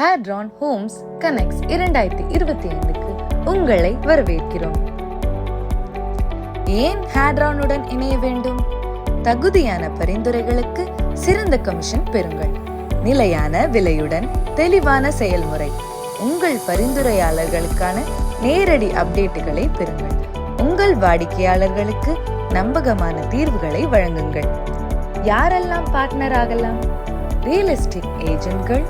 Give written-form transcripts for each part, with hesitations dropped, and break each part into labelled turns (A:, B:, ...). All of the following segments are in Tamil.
A: ஹேட்ரான் ஹோம்ஸ் கனெக்ட்ஸ் 2025க்கு உங்களை வரவேற்கிறோம். ஏன் ஹேட்ரானுடன் இணைய வேண்டும்? தகுதியான பரிந்துரைகளுக்கு சிறந்த கமிஷன் பெறுங்கள். நிலையான விலையுடன் தெளிவான செயல்முறை. உங்கள் பரிந்துரையாளர்களுக்கான நேரடி அப்டேட்டுகளை பெறுங்கள். உங்கள் வாடிக்கையாளர்களுக்கு நம்பகமான தீர்வுகளை வழங்குங்கள். யாரெல்லாம் பார்ட்னர் ஆகலாம்? ரியல் எஸ்டேட் ஏஜென்ட்கள்,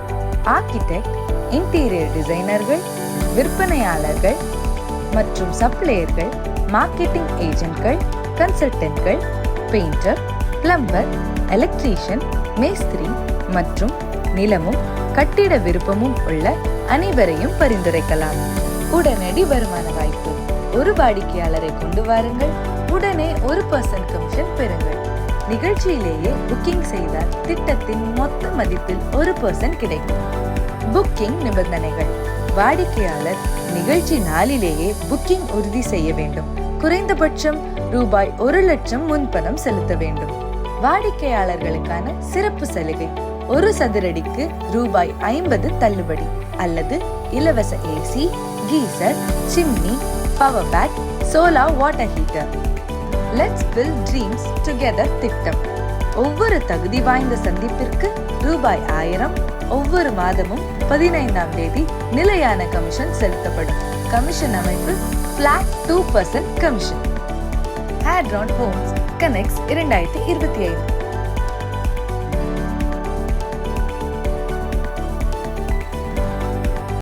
A: ஆர்கிடெக்ட், இன்டீரியர் டிசைனர்கள், விற்பனையாளர்கள் மற்றும் சப்ளையர்கள், மார்க்கெட்டிங் ஏஜென்ட்கள், கன்சல்டன்ட்கள், பெயிண்டர், பிளம்பர், எலக்ட்ரீஷியன், மேஸ்திரி மற்றும் நிலமும் கட்டிட விருப்பமும் உள்ள அனைவரையும் பரிந்துரைக்கலாம். உடனடி வருமான வாய்ப்பு. ஒரு வாடிக்கையாளரை கொண்டு வாருங்கள், உடனே 1% கமிஷன் பெறுங்கள். நிகழ்ச்சியிலேயே புக்கிங் செய்தால் திட்டத்தின் மொத்த மதிப்பில் 1% கிடைக்கும். புக்கிங் நிபந்தனைகள். வாடிக்கையாளர் நிகழ்ச்சி நாளிலேயே புக்கிங் உறுதி செய்ய வேண்டும். குறைந்தபட்சம் ரூபாய் 1,00,000 முன்பணம் செலுத்த வேண்டும். வாடிக்கையாளர்களுக்கான சிறப்பு சலுகை. ஒரு சதுரடிக்கு ரூபாய் 50 தள்ளுபடி அல்லது இலவச AC, geyser, chimney, power pack, solar water heater. Let's build dreams together திட்டம். ஒவ்வொரு தகுதி வாய்ந்த சந்திப்பிற்கு ரூபாய் 1000 ஒவ்வொரு மாதமும் 15ஆம் தேதி நிலையான கமிஷன் செலுத்தப்படும். கமிஷன் அமைப்பு flat 2% commission. Hadron homes connects 2025.